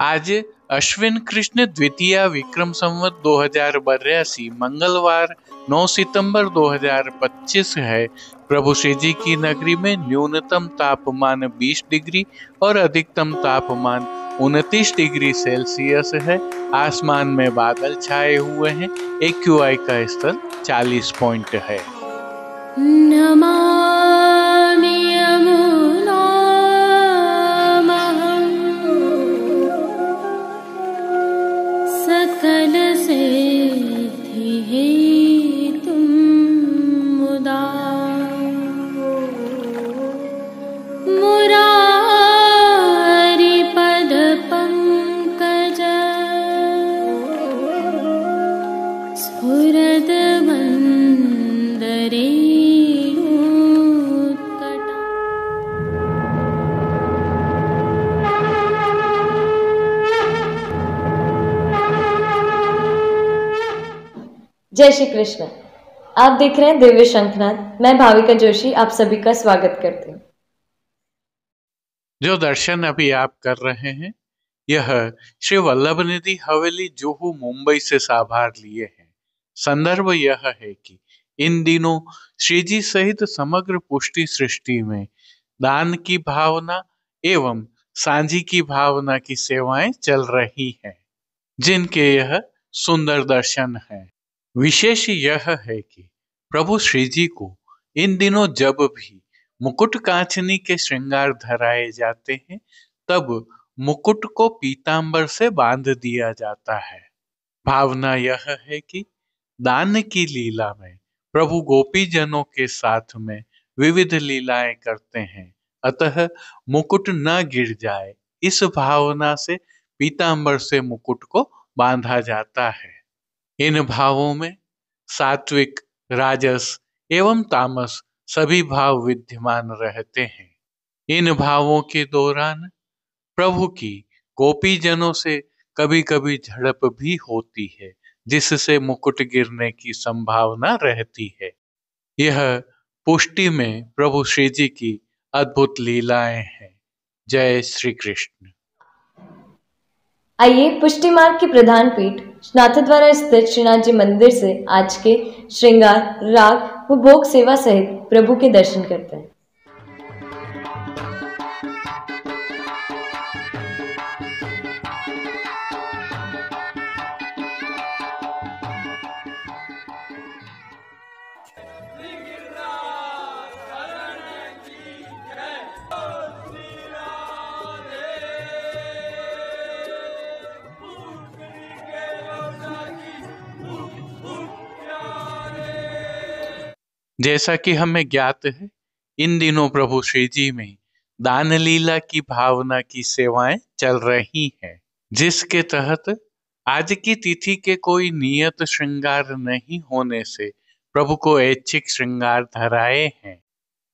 आज अश्विन कृष्ण द्वितीया विक्रम संवत 2082 मंगलवार 9 सितंबर 2025 है। प्रभु श्री जी की नगरी में न्यूनतम तापमान 20 डिग्री और अधिकतम तापमान 29 डिग्री सेल्सियस है। आसमान में बादल छाए हुए हैं। AQI का स्तर 40 पॉइंट है। नमामि सकल सिद्धि हेतुं मुदा मुरारि पद पंकज स्फुरद वंदरे जय श्री कृष्ण। आप देख रहे हैं दिव्य शंखनाद। मैं भाविका जोशी आप सभी का स्वागत करती हूँ। जो दर्शन अभी आप कर रहे हैं यह श्री वल्लभ निधि हवेली जुहू मुंबई से साभार लिए हैं। संदर्भ यह है कि इन दिनों श्री जी सहित समग्र पुष्टि सृष्टि में दान की भावना एवं सांझी की भावना की सेवाएं चल रही हैं, जिनके यह सुंदर दर्शन है। विशेष यह है कि प्रभु श्री जी को इन दिनों जब भी मुकुट कांचनी के श्रृंगार धराए जाते हैं तब मुकुट को पीतांबर से बांध दिया जाता है। भावना यह है कि दान की लीला में प्रभु गोपी जनों के साथ में विविध लीलाएं करते हैं, अतः मुकुट न गिर जाए इस भावना से पीतांबर से मुकुट को बांधा जाता है। इन भावों में सात्विक, राजस एवं तामस सभी भाव विद्यमान रहते हैं। इन भावों के दौरान प्रभु की गोपी जनों से कभी कभी झड़प भी होती है, जिससे मुकुट गिरने की संभावना रहती है। यह पुष्टि में प्रभु श्री जी की अद्भुत लीलाएं हैं। जय श्री कृष्ण। आइए पुष्टि मार्ग की प्रधान पीठ नाथद्वारा स्थित श्रीनाथ जी मंदिर से आज के श्रृंगार, राग व भोग सेवा सहित प्रभु के दर्शन करते हैं। जैसा कि हमें ज्ञात है, इन दिनों प्रभु श्री जी में दान लीला की भावना की सेवाएं चल रही हैं, जिसके तहत आज की तिथि के कोई नियत श्रृंगार नहीं होने से प्रभु को ऐच्छिक श्रृंगार धराए हैं।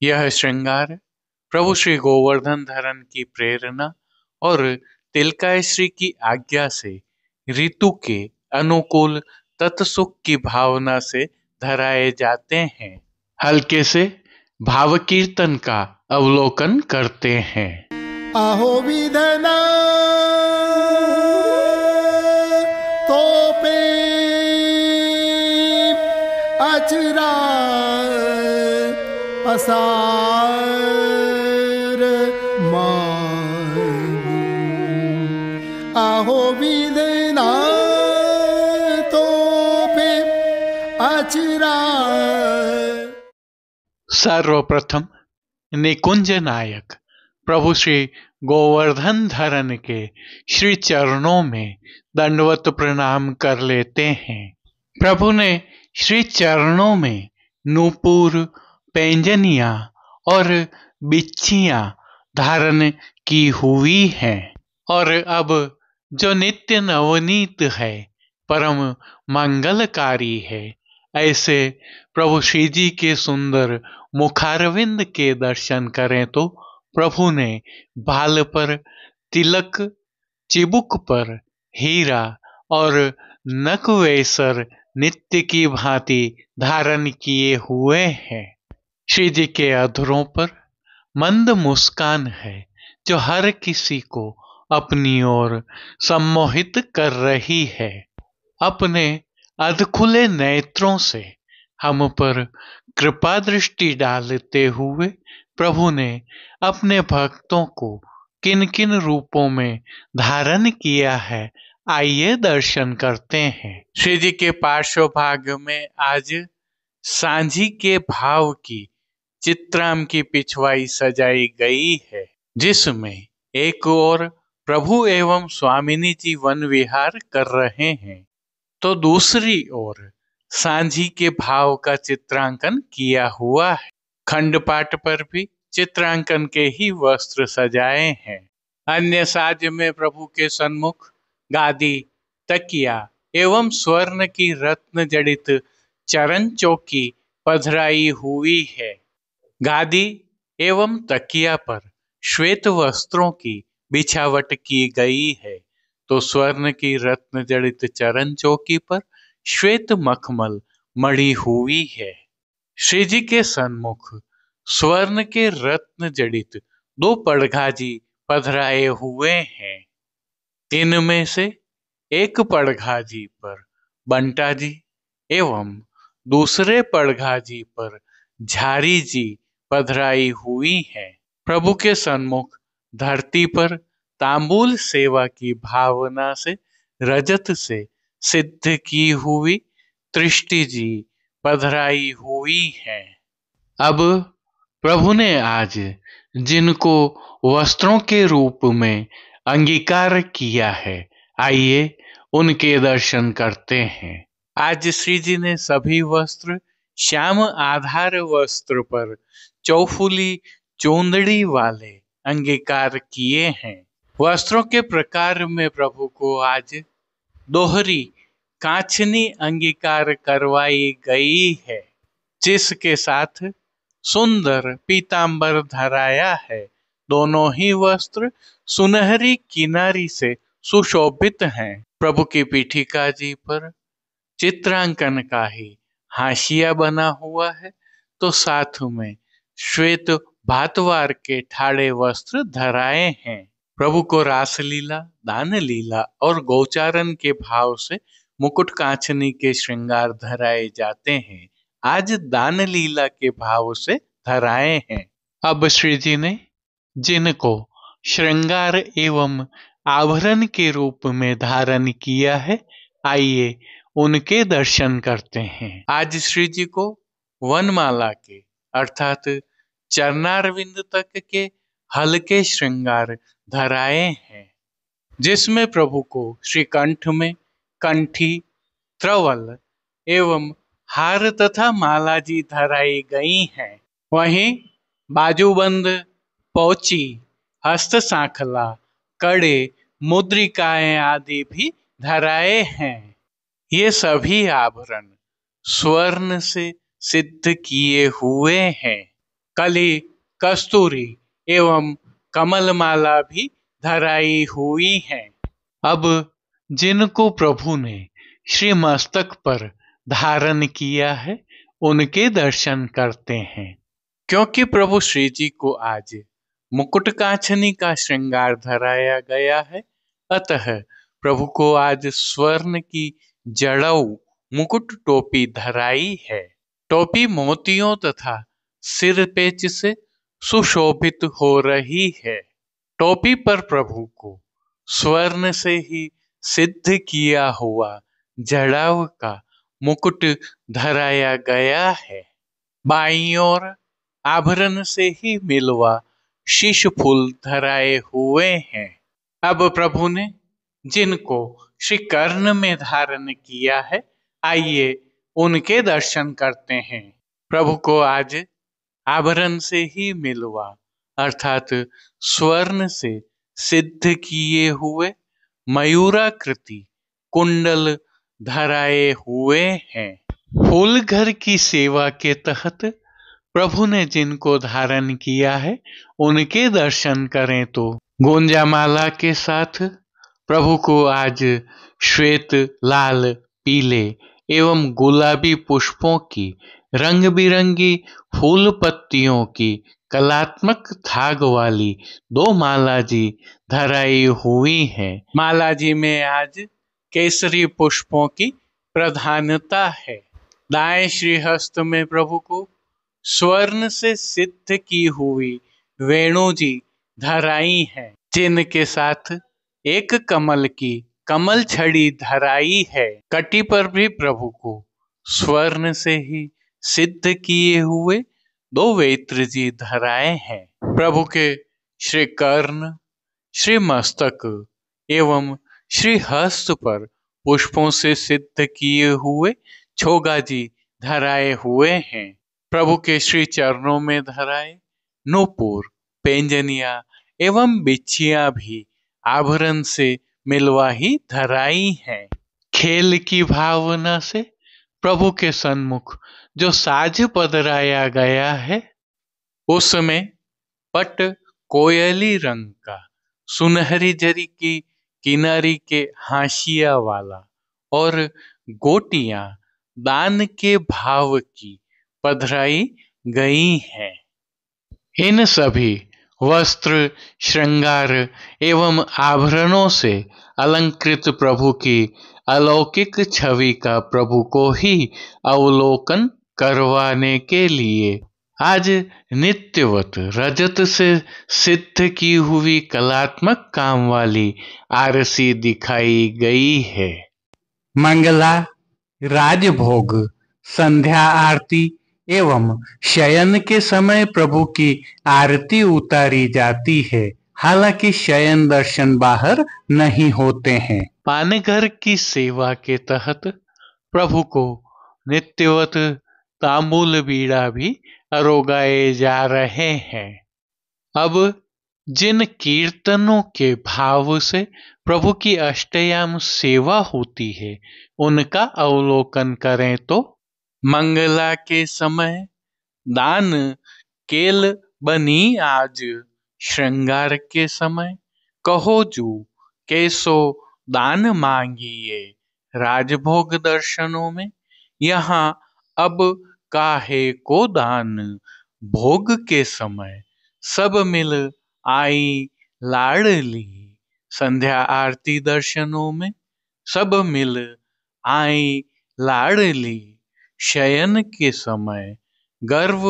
यह श्रृंगार प्रभु श्री गोवर्धन धरन की प्रेरणा और तिलकाश्री की आज्ञा से ऋतु के अनुकूल तत्सुख की भावना से धराए जाते हैं। हल्के से भाव कीर्तन का अवलोकन करते हैं। अहो विधना तोपे अचरा पसार मान। अहो विधना तोपे अचरा। सर्वप्रथम निकुंज नायक प्रभु श्री गोवर्धन धरन के श्री चरणों में दंडवत प्रणाम कर लेते हैं। प्रभु ने श्री चरणों में नूपुर, पैंजनिया और बिच्छियां धारण की हुई हैं और अब जो नित्य नवनीत है, परम मंगलकारी है, ऐसे प्रभु श्री जी के सुंदर मुखारविंद के दर्शन करें तो प्रभु ने बाल पर तिलक, चिबुक पर हीरा और नकवेसर नित्य की भांति धारण किए हुए हैं। श्री जी के अधरों पर मंद मुस्कान है जो हर किसी को अपनी ओर सम्मोहित कर रही है। अपने अधखुले नेत्रों से हम पर कृपा दृष्टि डालते हुए प्रभु ने अपने भक्तों को किन किन रूपों में धारण किया है, आइए दर्शन करते हैं। श्री जी के पार्श्व भाग में आज सांझी के भाव की चित्राम की पिछवाई सजाई गई है, जिसमें एक ओर प्रभु एवं स्वामिनी जी वन विहार कर रहे हैं, तो दूसरी ओर सांझी के भाव का चित्रांकन किया हुआ है। खंडपाठ पर भी चित्रांकन के ही वस्त्र सजाए हैं। अन्य साज में प्रभु के सन्मुख गादी, तकिया एवं स्वर्ण की रत्न जड़ित चरण चौकी पधराई हुई है। गादी एवं तकिया पर श्वेत वस्त्रों की बिछावट की गई है, तो स्वर्ण की रत्न जड़ित चरण चौकी पर श्वेत मखमल मढ़ी हुई है। श्री जी के सन्मुख स्वर्ण के रत्न जड़ित 2 पड़घाजी पधराए हुए हैं। इनमें से एक पड़घाजी पर बंटा जी एवं दूसरे पड़घाजी पर झारी जी पधराई हुई है। प्रभु के सन्मुख धरती पर तांबूल सेवा की भावना से रजत से सिद्ध की हुई तृष्टि जी पधराई हुई है। अब प्रभु ने आज जिनको वस्त्रों के रूप में अंगीकार किया है, आइए उनके दर्शन करते हैं। आज श्री जी ने सभी वस्त्र श्याम आधार वस्त्र पर चौफुली चोंदड़ी वाले अंगीकार किए हैं। वस्त्रों के प्रकार में प्रभु को आज दोहरी कांचनी अंगीकार करवाई गई है, जिसके साथ सुंदर पीतांबर धराया है। दोनों ही वस्त्र सुनहरी किनारी से सुशोभित हैं। प्रभु की पीठिका जी पर चित्रांकन का ही हाशिया बना हुआ है, तो साथ में श्वेत भातवार के ठाड़े वस्त्र धराए हैं। प्रभु को रासलीला, दान लीला और गोचारण के भाव से मुकुट कांचनी के श्रृंगार धराए जाते हैं। आज दान लीला के भाव से धराए हैं। अब श्री जी ने जिनको श्रृंगार एवं आभरण के रूप में धारण किया है, आइए उनके दर्शन करते हैं। आज श्री जी को वनमाला के अर्थात चरणारविंद तक के हल्के श्रृंगार धराए हैं, जिसमें प्रभु को श्री कंठ में कंठी, त्रवल एवं हार तथा माला जी धराई गई हैं। वहीं बाजूबंद, पोची, हस्त सांखला, कड़े, मुद्रिकाएं आदि भी धराए हैं। ये सभी आभरण स्वर्ण से सिद्ध किए हुए हैं। कली, कस्तूरी एवं कमलमाला भी धराई हुई है। अब जिनको प्रभु ने श्री मस्तक पर धारण किया है, उनके दर्शन करते हैं। क्योंकि प्रभु श्री जी को आज मुकुट कांचनी का श्रृंगार धराया गया है, अतः प्रभु को आज स्वर्ण की जड़ऊ मुकुट टोपी धराई है। टोपी मोतियों तथा सिर पेच से सुशोभित हो रही है। टोपी पर प्रभु को स्वर्ण से ही सिद्ध किया हुआ जड़ाव का मुकुट धराया गया है। बाईं ओर आभरण से ही मिलवा शीश फूल धराए हुए हैं। अब प्रभु ने जिनको श्री कर्ण में धारण किया है, आइए उनके दर्शन करते हैं। प्रभु को आज आभरण से ही मिलवा अर्थात स्वर्ण से सिद्ध किए हुए मयूराकृति कुंडल धराए हुए हैं। फूल घर की सेवा के तहत प्रभु ने जिनको धारण किया है, उनके दर्शन करें तो गोंजामाला के साथ प्रभु को आज श्वेत, लाल, पीले एवं गुलाबी पुष्पों की रंग बिरंगी फूल पत्तियों की कलात्मक धाग वाली 2 माला जी धराई हुई हैं। माला जी में आज केसरी पुष्पों की प्रधानता है। दाएं श्रीहस्त में प्रभु को स्वर्ण से सिद्ध की हुई वेणु जी धराई है, जिनके साथ एक कमल की कमल छड़ी धराई है। कटी पर भी प्रभु को स्वर्ण से ही सिद्ध किए हुए 2 वेत्र जी धराए हैं। प्रभु के श्री कर्ण, श्री मस्तक एवं श्री हस्त पर पुष्पों से सिद्ध किए हुए छोगा जी धराए हुए हैं। प्रभु के श्री चरणों में धराए नूपुर, पेंजनिया एवं बिच्छियां भी आभरण से मिलवा ही धराई हैं। खेल की भावना से प्रभु के सन्मुख जो साज पधराया गया है, उसमें पट कोयली रंग का सुनहरी जरी की किनारी के हाशिया वाला और गोटियां दान के भाव की पधराई गई हैं। इन सभी वस्त्र, श्रृंगार एवं आभरणों से अलंकृत प्रभु की अलौकिक छवि का प्रभु को ही अवलोकन करवाने के लिए आज नित्यवत रजत से सिद्ध की हुई कलात्मक काम वाली आरसी दिखाई गई है। मंगला, राजभोग, संध्या आरती एवं शयन के समय प्रभु की आरती उतारी जाती है। हालांकि शयन दर्शन बाहर नहीं होते हैं। पानघर की सेवा के तहत प्रभु को नित्यवत तांबूल बीड़ा भी अरोगाए जा रहे हैं। अब जिन कीर्तनों के भाव से प्रभु की अष्टयाम सेवा होती है, उनका अवलोकन करें तो मंगला के समय दान केल बनी आज, श्रृंगार के समय कहो जू कैसो दान मांगिए। राजभोग दर्शनों में यहाँ अब काहे को दान, भोग के समय सब मिल आई लाडली। संध्या आरती दर्शनों में सब मिल आई लाडली। शयन के समय गर्व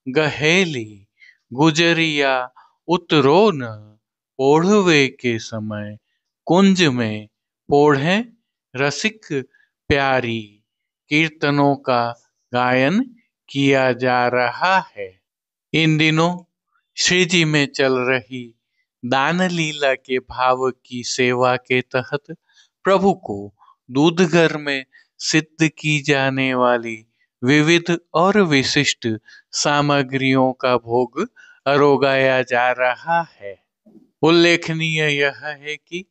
गहेली, गुजरिया उतरो न। ओढ़वे के समय कुंज में पोढ़े रसिक प्यारी। कीर्तनों का गायन किया जा रहा है। इन दिनों श्री जी में चल रही दान लीला के भाव की सेवा के तहत प्रभु को दूध घर में सिद्ध की जाने वाली विविध और विशिष्ट सामग्रियों का भोग अरोगाया जा रहा है। उल्लेखनीय यह है कि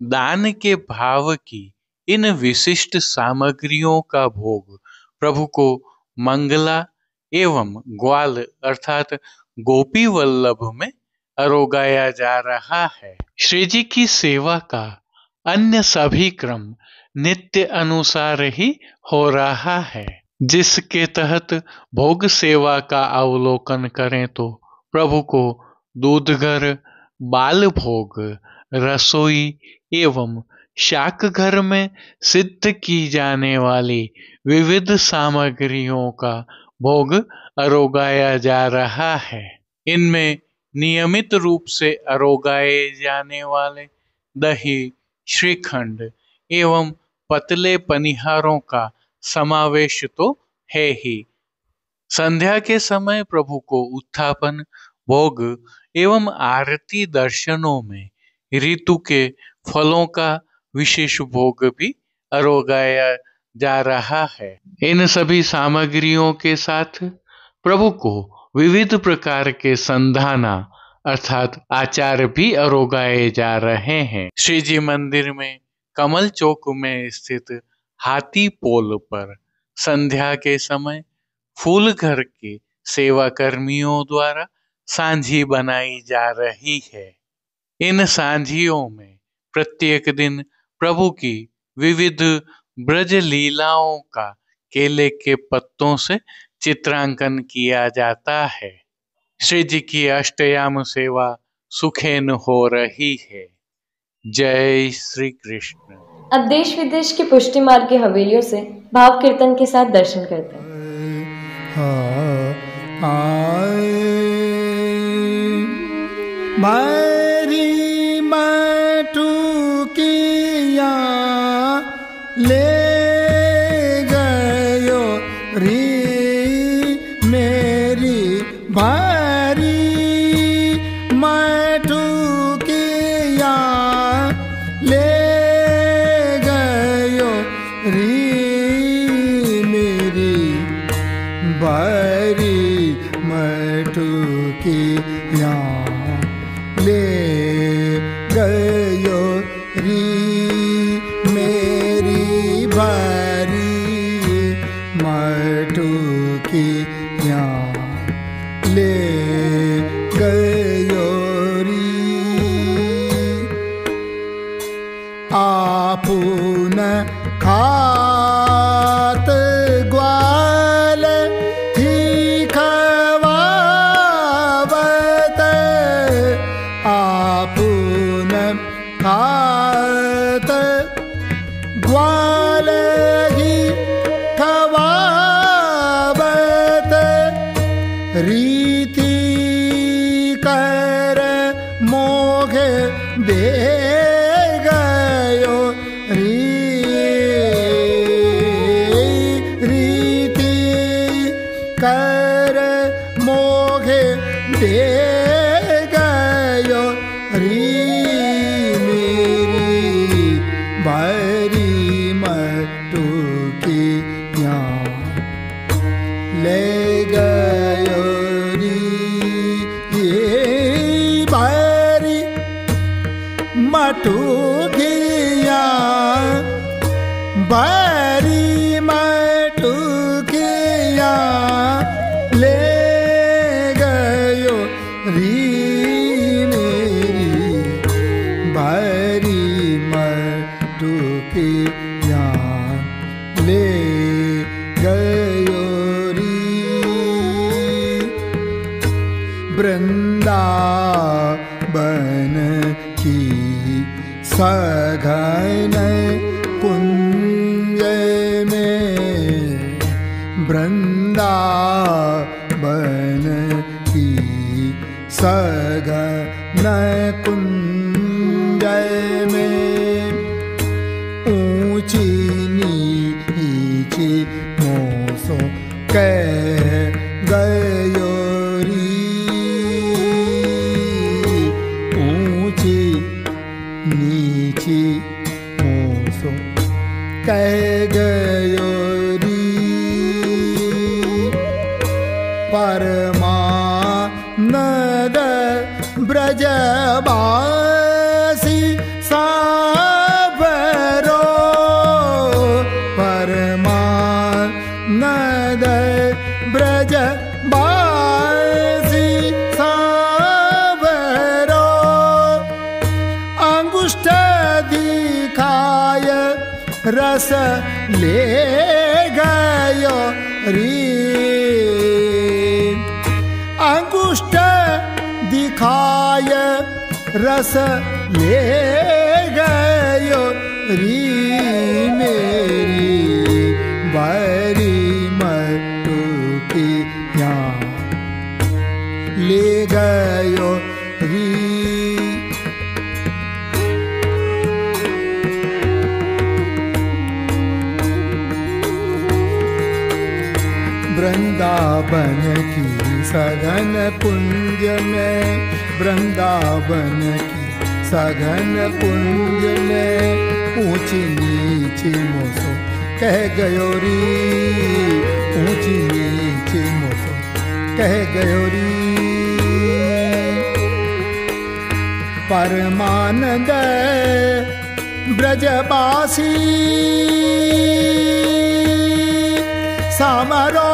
दान के भाव की इन विशिष्ट सामग्रियों का भोग प्रभु को मंगला एवं ग्वाल अर्थात गोपी वल्लभ में अरोगाया जा रहा है। श्री जी की सेवा का अन्य सभी क्रम नित्य अनुसार ही हो रहा है, जिसके तहत भोग सेवा का अवलोकन करें तो प्रभु को दूधघर, बाल भोग, रसोई एवं शाक घर में सिद्ध की जाने वाली विविध सामग्रियों का भोग अरोगाया जा रहा है। इनमें नियमित रूप से अरोगाए जाने वाले दही, श्रीखंड एवं पतले पनिहारों का समावेश तो है ही। संध्या के समय प्रभु को उत्थापन भोग एवं आरती दर्शनों में ऋतु के फलों का विशेष भोग भी अरोगाया जा रहा है। इन सभी सामग्रियों के साथ प्रभु को विविध प्रकार के संधाना अर्थात आचार भी अरोगाए जा रहे हैं। श्री जी मंदिर में कमल चौक में स्थित हाथी पोल पर संध्या के समय फूल घर के सेवा कर्मियों द्वारा सांझी बनाई जा रही है। इन सांझियों में प्रत्येक दिन प्रभु की विविध ब्रज लीलाओं का केले के पत्तों से चित्रांकन किया जाता है। श्री जी की अष्टयाम सेवा सुखेन हो रही है। जय श्री कृष्ण। अब देश विदेश के पुष्टि मार्ग की हवेलियों से भाव कीर्तन के साथ दर्शन करते हैं। मारी माटू किया ले गयो री मेरी भारी माटू किया ले गयो री मेरी भारी माटू किया ले गयो री मेरी भारी माटू किया ले गयो री। आपुन खात ग्वाल ही खवावत, आपुन खात ग्वाल ही खवावत, रीति कर मोघ दे गयो रीति कर मोघ दे गयो री मेरी भारी मटू की ले गयो री ये भारी मटू किया, भारी मटू किया ले गयो री मेरी भारी मटू किया ले गयो री। वृंदावन की सघन कुंज में, वृंदावन की सघन कुंज में, ऊंची नीची मोसो कह गयो री, ऊंची नीची मोसो कह गयो री। परमानंद ब्रजवासी सावरो, परमानंद ब्रजवासी सावरो, अंगुष्ठ दिखाय रस ले गयो री, अंगुष्ठ दिखाय रस ले गयो री मेरी भारी मटू किया ले गयो री। वृंदावन की सघन कुंज में, वृंदावन की सघन कुंज में, ऊंची नीची मोसो कह गयो री, ऊंची नीची मोसो कह गयो री। परमानंद ब्रजवासी सामरो,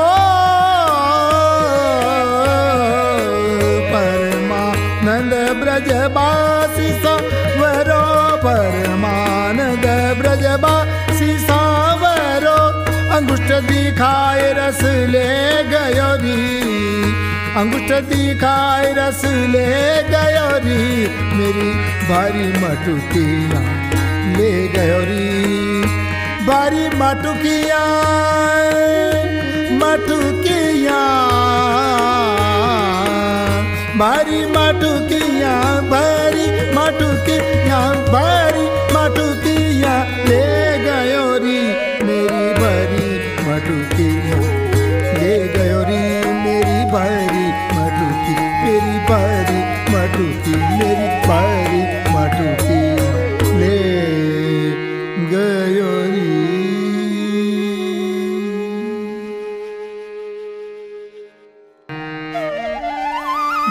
परमानंद ब्रजवासी सावरो, परमानंद ब्रजवासी सावरो, अंगुष्ठ दिखाए रस ले गयो री, अंगूठ दिखाए रस ले गयो री मेरी भारी मटुकिया ले गयो री भारी मटुकिया मटुकिया भारी मटुकिया भारी मटुकिया भारी मटुकिया ले गयो री मेरी भारी मटुकिया ले गयो री मेरी भारी मटुकी मेरी भारी मटुकी मेरी भारी मटुकी ले गयो री।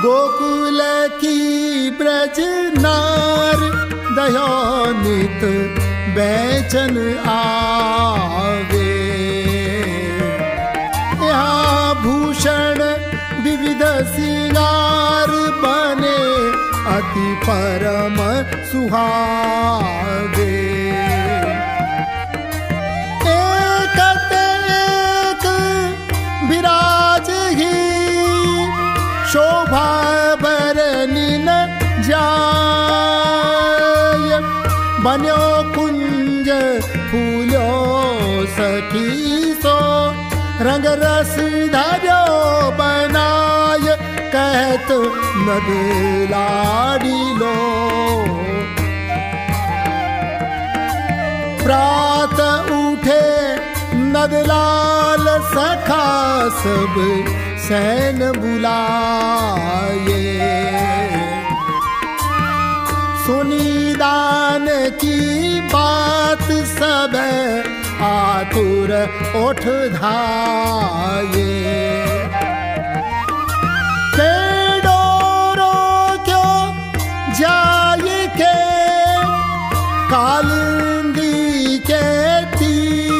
गोकुल की ब्रज नार दयो नित बैचन आवे यहाँ भूषण विविध सिंगार बने अति परम सुहावे एक एक विराज ही शोभा बरनी न जाय बन्यो कुंज फूलो सखी सो रंग रस धर्यो बनाय कहत नद लाडी लो प्रात उठे नदलाल सखा सब सैन बुलाए सुनी दान की बात सब आतुर उठ धाये डोरो क्यों जाए के कालिंदी के तीर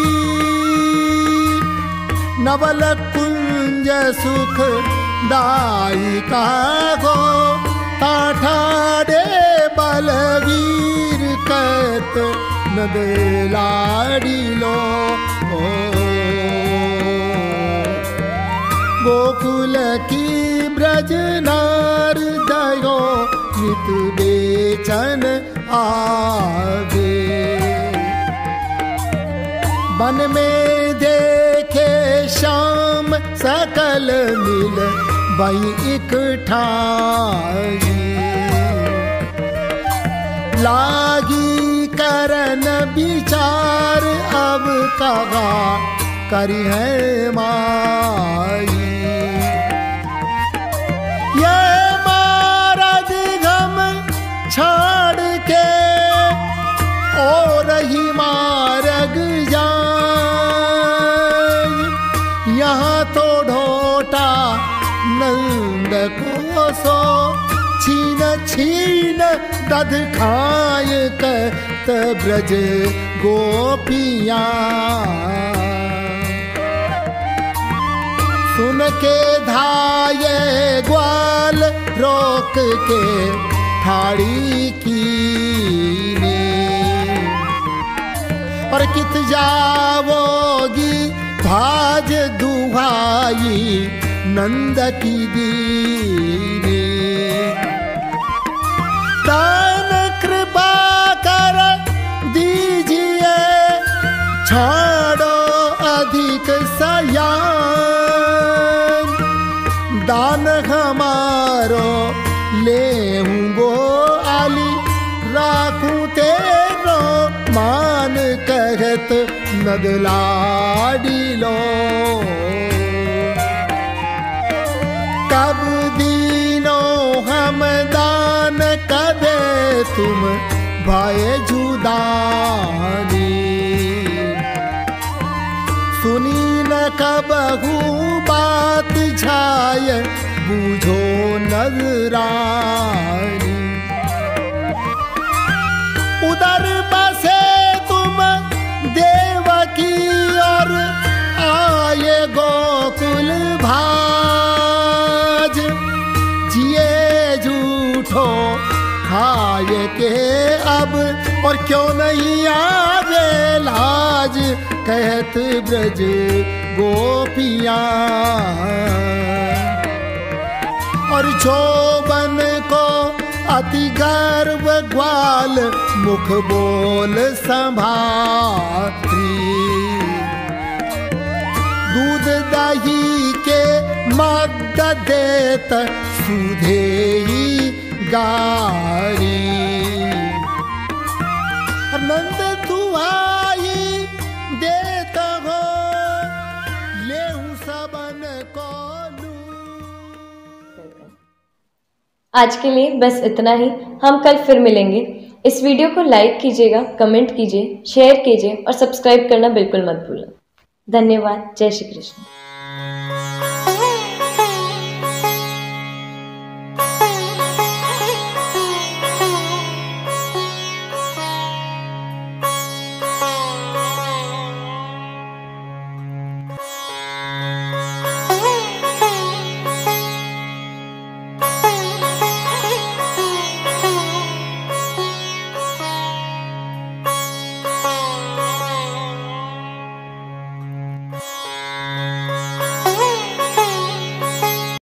नवल कुंज सुख दायिका गो ठाडे बलवीर कत नद लाडी लो गोकुल की ब्रज नार दयो नित बेचन आवे वन में देखे श्याम सकल मिल बई इकठाई लागी करन विचार अब कहा करी है माई ये मारद गम छाड़ के और ही मारग जाए यहाँ तो ढोटा नंद को सो छीन छीन दध खाय कत ब्रज गोपिया सुन के धाये ग्वाल रोक के ठाड़ी की ने और कित जावोगी भाज दुहाई नंद की दीने दान कृपा कर दीजिए छाड़ो अधिक सयान दान हमारो लेऊंगो आली राखूं तेरो मान कहत नदलाडी लो कब दीनो हम दान कदे तुम भाई जुदानी सुनी न कबहू बात छाय बूझो नजरानी उधर बसे तुम देवकी और आए गोकुल भाज जिए झूठो खाए के अब और क्यों नहीं आवे लाज कहत ब्रज गोपिया और जोबन को अति गर्व ग्वाल मुख बोल संभारी। दूध दही के मद देत सुधेई गारी। नंद दुआई देत हो लेहु सबन को लू। आज के लिए बस इतना ही। हम कल फिर मिलेंगे। इस वीडियो को लाइक कीजिएगा, कमेंट कीजिए, शेयर कीजिए और सब्सक्राइब करना बिल्कुल मत भूलें। धन्यवाद। जय श्री कृष्ण।